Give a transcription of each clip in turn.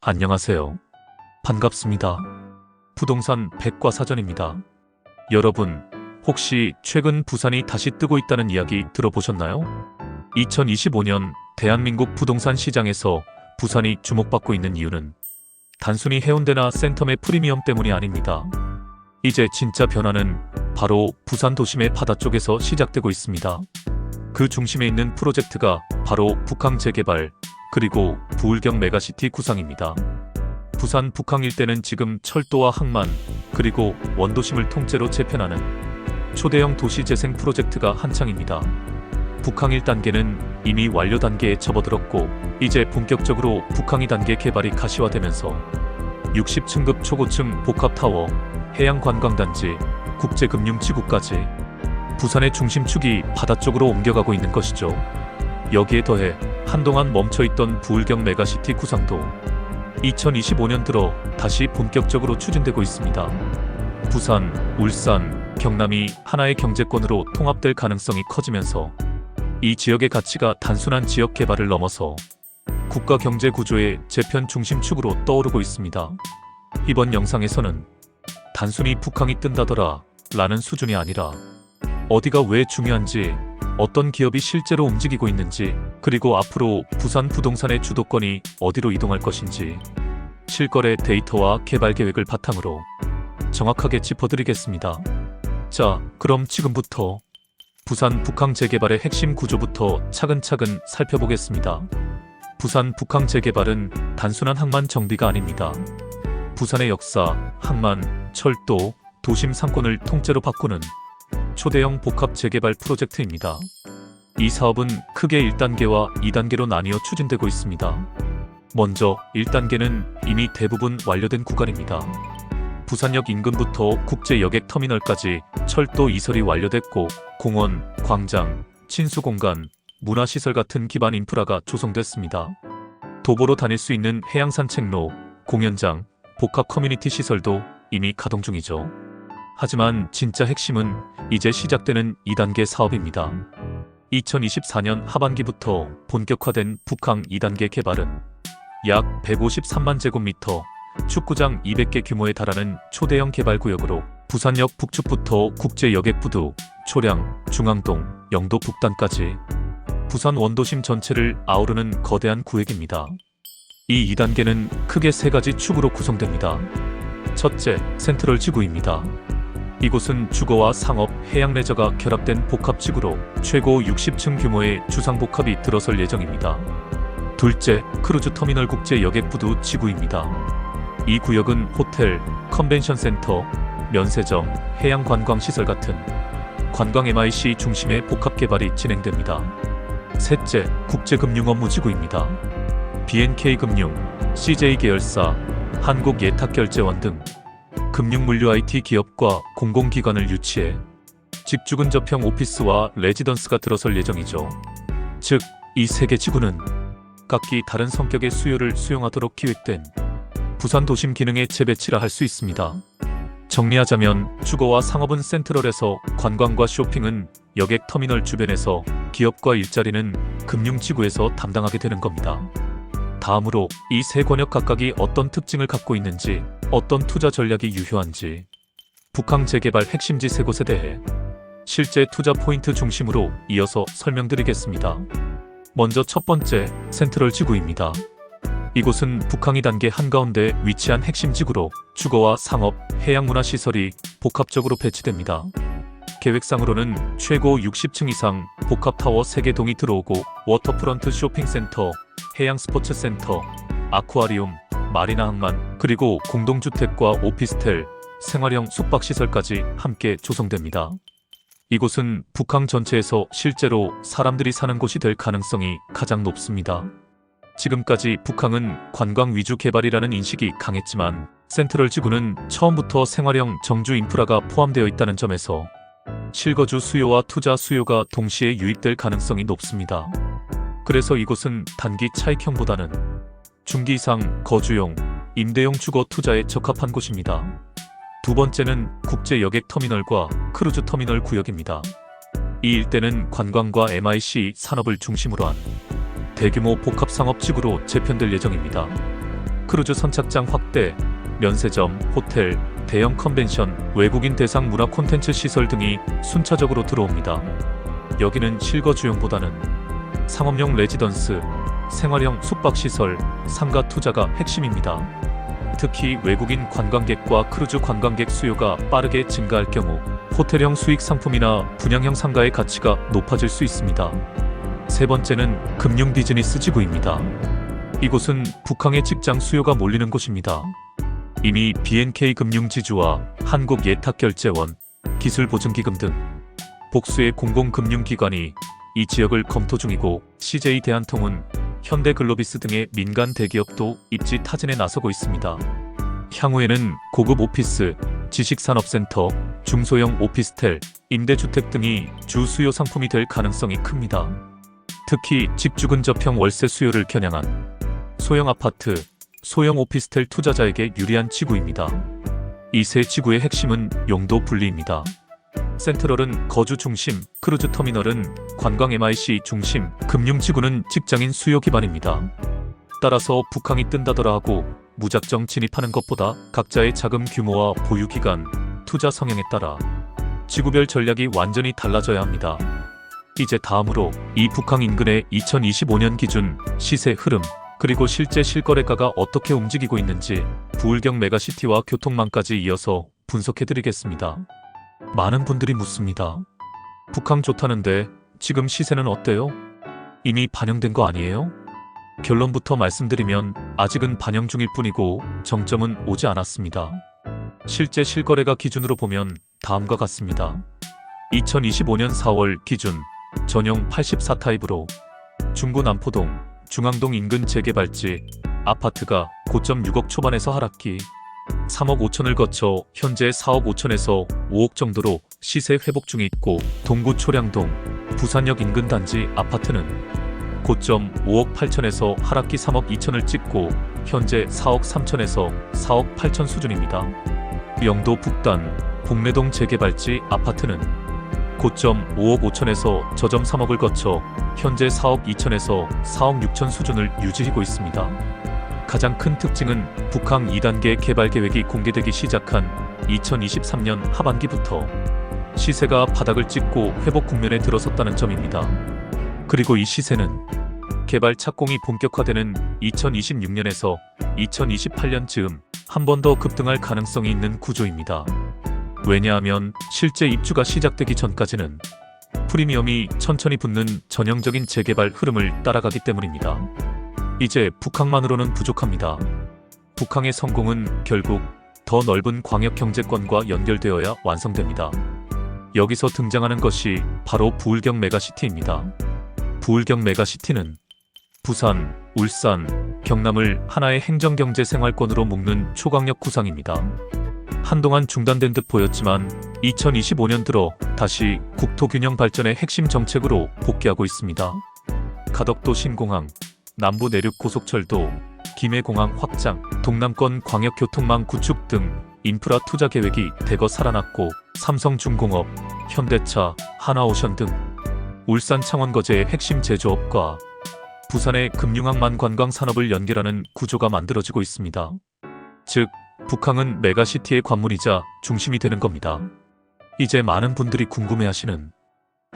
안녕하세요. 반갑습니다. 부동산 백과사전입니다. 여러분, 혹시 최근 부산이 다시 뜨고 있다는 이야기 들어보셨나요? 2025년 대한민국 부동산 시장에서 부산이 주목받고 있는 이유는 단순히 해운대나 센텀의 프리미엄 때문이 아닙니다. 이제 진짜 변화는 바로 부산 도심의 바다 쪽에서 시작되고 있습니다. 그 중심에 있는 프로젝트가 바로 북항 재개발, 그리고 부울경 메가시티 구상입니다. 부산 북항 일대는 지금 철도와 항만, 그리고 원도심을 통째로 재편하는 초대형 도시재생 프로젝트가 한창입니다. 북항 1단계는 이미 완료 단계에 접어들었고, 이제 본격적으로 북항 2단계 개발이 가시화되면서 60층급 초고층 복합타워, 해양관광단지, 국제금융지구까지 부산의 중심축이 바다 쪽으로 옮겨가고 있는 것이죠. 여기에 더해 한동안 멈춰있던 부울경 메가시티 구상도 2025년 들어 다시 본격적으로 추진되고 있습니다. 부산, 울산, 경남이 하나의 경제권으로 통합될 가능성이 커지면서 이 지역의 가치가 단순한 지역 개발을 넘어서 국가 경제 구조의 재편 중심축으로 떠오르고 있습니다. 이번 영상에서는 단순히 북항이 뜬다더라 라는 수준이 아니라 어디가 왜 중요한지, 어떤 기업이 실제로 움직이고 있는지, 그리고 앞으로 부산 부동산의 주도권이 어디로 이동할 것인지 실거래 데이터와 개발 계획을 바탕으로 정확하게 짚어드리겠습니다. 자, 그럼 지금부터 부산 북항 재개발의 핵심 구조부터 차근차근 살펴보겠습니다. 부산 북항 재개발은 단순한 항만 정비가 아닙니다. 부산의 역사, 항만, 철도, 도심 상권을 통째로 바꾸는 초대형 복합 재개발 프로젝트입니다. 이 사업은 크게 1단계와 2단계로 나뉘어 추진되고 있습니다. 먼저 1단계는 이미 대부분 완료된 구간입니다. 부산역 인근부터 국제여객터미널까지 철도 이설이 완료됐고, 공원, 광장, 친수공간, 문화시설 같은 기반 인프라가 조성됐습니다. 도보로 다닐 수 있는 해양산책로, 공연장, 복합 커뮤니티 시설도 이미 가동 중이죠. 하지만 진짜 핵심은 이제 시작되는 2단계 사업입니다. 2024년 하반기부터 본격화된 북항 2단계 개발은 약 153만 제곱미터, 축구장 200개 규모에 달하는 초대형 개발구역으로 부산역 북측부터 국제여객부두, 초량, 중앙동, 영도 북단까지 부산 원도심 전체를 아우르는 거대한 구획입니다. 이 2단계는 크게 3가지 축으로 구성됩니다. 첫째, 센트럴 지구입니다. 이곳은 주거와 상업, 해양 레저가 결합된 복합지구로 최고 60층 규모의 주상복합이 들어설 예정입니다. 둘째, 크루즈 터미널 국제여객부두 지구입니다. 이 구역은 호텔, 컨벤션 센터, 면세점, 해양관광시설 같은 관광 MIC 중심의 복합개발이 진행됩니다. 셋째, 국제금융업무지구입니다. BNK금융, CJ계열사, 한국예탁결제원 등 금융물류 IT 기업과 공공기관을 유치해 직주근 접형 오피스와 레지던스가 들어설 예정이죠. 즉, 이 3개 지구는 각기 다른 성격의 수요를 수용하도록 기획된 부산 도심 기능의 재배치라 할 수 있습니다. 정리하자면 주거와 상업은 센트럴에서, 관광과 쇼핑은 여객터미널 주변에서, 기업과 일자리는 금융지구에서 담당하게 되는 겁니다. 다음으로 이 3권역 각각이 어떤 특징을 갖고 있는지, 어떤 투자 전략이 유효한지, 북항 재개발 핵심지 3곳에 대해 실제 투자 포인트 중심으로 이어서 설명드리겠습니다. 먼저 첫 번째, 센트럴 지구입니다. 이곳은 북항 2단계 한가운데 위치한 핵심 지구로 주거와 상업, 해양문화시설이 복합적으로 배치됩니다. 계획상으로는 최고 60층 이상 복합타워 3개 동이 들어오고, 워터프런트 쇼핑센터, 해양 스포츠센터, 아쿠아리움, 마리나 항만, 그리고 공동주택과 오피스텔, 생활형 숙박시설까지 함께 조성됩니다. 이곳은 북항 전체에서 실제로 사람들이 사는 곳이 될 가능성이 가장 높습니다. 지금까지 북항은 관광 위주 개발이라는 인식이 강했지만, 센트럴 지구는 처음부터 생활형 정주 인프라가 포함되어 있다는 점에서 실거주 수요와 투자 수요가 동시에 유입될 가능성이 높습니다. 그래서 이곳은 단기 차익형보다는 중기 이상 거주용, 임대용 주거 투자에 적합한 곳입니다. 두 번째는 국제여객터미널과 크루즈터미널 구역입니다. 이 일대는 관광과 MIC 산업을 중심으로 한 대규모 복합상업지구로 재편될 예정입니다. 크루즈 선착장 확대, 면세점, 호텔, 대형 컨벤션, 외국인 대상 문화 콘텐츠 시설 등이 순차적으로 들어옵니다. 여기는 실거주용보다는 상업용 레지던스, 생활형 숙박시설, 상가 투자가 핵심입니다. 특히 외국인 관광객과 크루즈 관광객 수요가 빠르게 증가할 경우 호텔형 수익 상품이나 분양형 상가의 가치가 높아질 수 있습니다. 세 번째는 금융 비즈니스 지구입니다. 이곳은 북항의 직장 수요가 몰리는 곳입니다. 이미 BNK 금융지주와 한국예탁결제원, 기술보증기금 등 복수의 공공금융기관이 이 지역을 검토 중이고 CJ 대한통운, 현대글로비스 등의 민간 대기업도 입지 타진에 나서고 있습니다. 향후에는 고급 오피스, 지식산업센터, 중소형 오피스텔, 임대주택 등이 주 수요 상품이 될 가능성이 큽니다. 특히 집주 근접형 월세 수요를 겨냥한 소형 아파트, 소형 오피스텔 투자자에게 유리한 지구입니다. 이 세 지구의 핵심은 용도 분리입니다. 센트럴은 거주 중심, 크루즈 터미널은 관광 MIC 중심, 금융지구는 직장인 수요 기반입니다. 따라서 북항이 뜬다더라 하고 무작정 진입하는 것보다 각자의 자금 규모와 보유기간, 투자 성향에 따라 지구별 전략이 완전히 달라져야 합니다. 이제 다음으로 이 북항 인근의 2025년 기준 시세 흐름, 그리고 실제 실거래가가 어떻게 움직이고 있는지 부울경 메가시티와 교통망까지 이어서 분석해드리겠습니다. 많은 분들이 묻습니다. 북항 좋다는데 지금 시세는 어때요? 이미 반영된 거 아니에요? 결론부터 말씀드리면 아직은 반영 중일 뿐이고 정점은 오지 않았습니다. 실제 실거래가 기준으로 보면 다음과 같습니다. 2025년 4월 기준 전용 84타입으로 중구 남포동, 중앙동 인근 재개발지 아파트가 고점 6억 초반에서 하락기 3억 5천을 거쳐 현재 4억 5천에서 5억 정도로 시세 회복 중에 있고, 동구 초량동, 부산역 인근 단지 아파트는 고점 5억 8천에서 하락기 3억 2천을 찍고 현재 4억 3천에서 4억 8천 수준입니다. 영도 북단, 복내동 재개발지 아파트는 고점 5억 5천에서 저점 3억을 거쳐 현재 4억 2천에서 4억 6천 수준을 유지하고 있습니다. 가장 큰 특징은 북항 2단계 개발 계획이 공개되기 시작한 2023년 하반기부터 시세가 바닥을 찍고 회복 국면에 들어섰다는 점입니다. 그리고 이 시세는 개발 착공이 본격화되는 2026년에서 2028년 즈음 한 번 더 급등할 가능성이 있는 구조입니다. 왜냐하면 실제 입주가 시작되기 전까지는 프리미엄이 천천히 붙는 전형적인 재개발 흐름을 따라가기 때문입니다. 이제 북항만으로는 부족합니다. 북항의 성공은 결국 더 넓은 광역 경제권과 연결되어야 완성됩니다. 여기서 등장하는 것이 바로 부울경 메가시티입니다. 부울경 메가시티는 부산, 울산, 경남을 하나의 행정경제생활권으로 묶는 초강력 구상입니다. 한동안 중단된 듯 보였지만 2025년 들어 다시 국토균형 발전의 핵심 정책으로 복귀하고 있습니다. 가덕도 신공항, 남부 내륙 고속철도, 김해공항 확장, 동남권 광역교통망 구축 등 인프라 투자 계획이 대거 살아났고, 삼성중공업, 현대차, 하나오션 등 울산 창원거제의 핵심 제조업과 부산의 금융항만 관광산업을 연결하는 구조가 만들어지고 있습니다. 즉, 북항은 메가시티의 관문이자 중심이 되는 겁니다. 이제 많은 분들이 궁금해하시는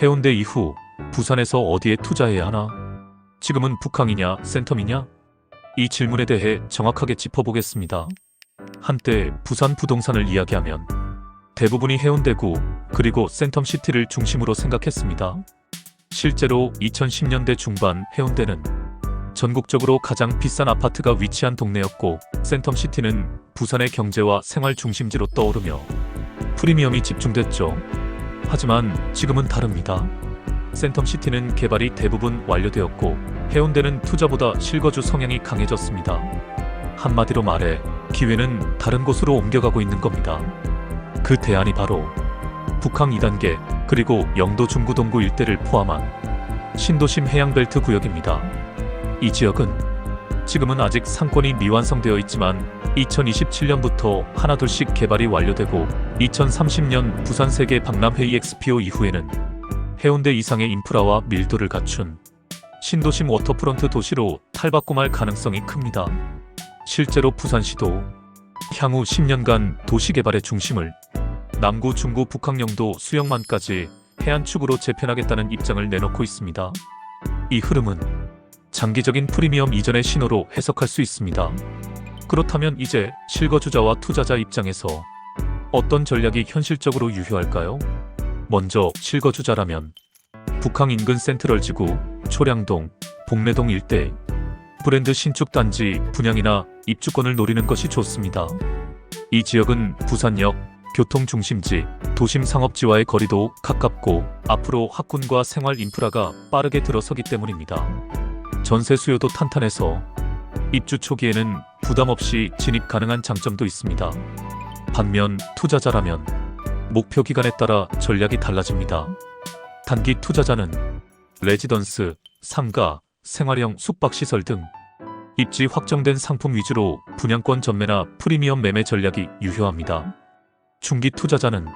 해운대 이후 부산에서 어디에 투자해야 하나? 지금은 북항이냐 센텀이냐? 이 질문에 대해 정확하게 짚어보겠습니다. 한때 부산 부동산을 이야기하면 대부분이 해운대구 그리고 센텀시티를 중심으로 생각했습니다. 실제로 2010년대 중반 해운대는 전국적으로 가장 비싼 아파트가 위치한 동네였고, 센텀시티는 부산의 경제와 생활 중심지로 떠오르며 프리미엄이 집중됐죠. 하지만 지금은 다릅니다. 센텀시티는 개발이 대부분 완료되었고 해운대는 투자보다 실거주 성향이 강해졌습니다. 한마디로 말해 기회는 다른 곳으로 옮겨가고 있는 겁니다. 그 대안이 바로 북항 2단계 그리고 영도 중구 동구 일대를 포함한 신도심 해양벨트 구역입니다. 이 지역은 지금은 아직 상권이 미완성되어 있지만 2027년부터 하나둘씩 개발이 완료되고 2030년 부산 세계 박람회의 엑스피오 이후에는 해운대 이상의 인프라와 밀도를 갖춘 신도심 워터프런트 도시로 탈바꿈할 가능성이 큽니다. 실제로 부산시도 향후 10년간 도시개발의 중심을 남구, 중구, 북항,영도, 수영만까지 해안축으로 재편하겠다는 입장을 내놓고 있습니다. 이 흐름은 장기적인 프리미엄 이전의 신호로 해석할 수 있습니다. 그렇다면 이제 실거주자와 투자자 입장에서 어떤 전략이 현실적으로 유효할까요? 먼저 실거주자라면 북항 인근 센트럴지구, 초량동, 복내동 일대 브랜드 신축 단지 분양이나 입주권을 노리는 것이 좋습니다. 이 지역은 부산역, 교통중심지, 도심 상업지와의 거리도 가깝고 앞으로 학군과 생활 인프라가 빠르게 들어서기 때문입니다. 전세 수요도 탄탄해서 입주 초기에는 부담 없이 진입 가능한 장점도 있습니다. 반면 투자자라면 목표 기간에 따라 전략이 달라집니다. 단기 투자자는 레지던스, 상가, 생활형 숙박시설 등 입지 확정된 상품 위주로 분양권 전매나 프리미엄 매매 전략이 유효합니다. 중기 투자자는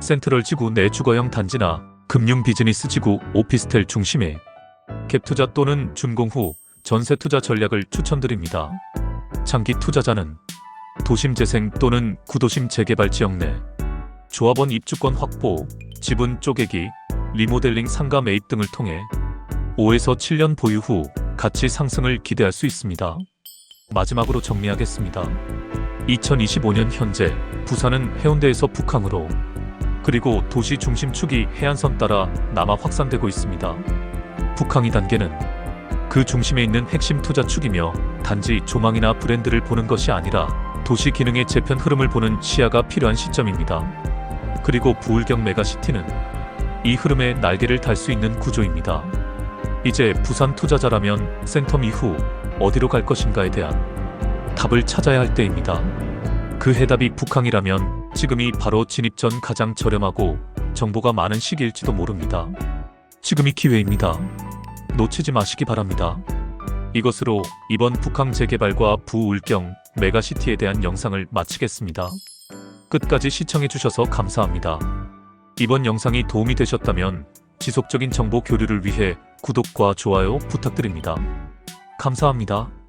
센트럴 지구 내 주거형 단지나 금융 비즈니스 지구 오피스텔 중심의 갭 투자 또는 준공 후 전세 투자 전략을 추천드립니다. 장기 투자자는 도심 재생 또는 구도심 재개발 지역 내 조합원 입주권 확보, 지분 쪼개기, 리모델링 상가 매입 등을 통해 5에서 7년 보유 후 가치 상승을 기대할 수 있습니다. 마지막으로 정리하겠습니다. 2025년 현재 부산은 해운대에서 북항으로 그리고 도시 중심축이 해안선 따라 남하 확산되고 있습니다. 북항 2단계는 그 중심에 있는 핵심 투자축이며 단지 조망이나 브랜드를 보는 것이 아니라 도시 기능의 재편 흐름을 보는 시야가 필요한 시점입니다. 그리고 부울경 메가시티는 이 흐름에 날개를 달 수 있는 구조입니다. 이제 부산 투자자라면 센텀 이후 어디로 갈 것인가에 대한 답을 찾아야 할 때입니다. 그 해답이 북항이라면 지금이 바로 진입 전 가장 저렴하고 정보가 많은 시기일지도 모릅니다. 지금이 기회입니다. 놓치지 마시기 바랍니다. 이것으로 이번 북항 재개발과 부울경 메가시티에 대한 영상을 마치겠습니다. 끝까지 시청해주셔서 감사합니다. 이번 영상이 도움이 되셨다면 지속적인 정보 교류를 위해 구독과 좋아요 부탁드립니다. 감사합니다.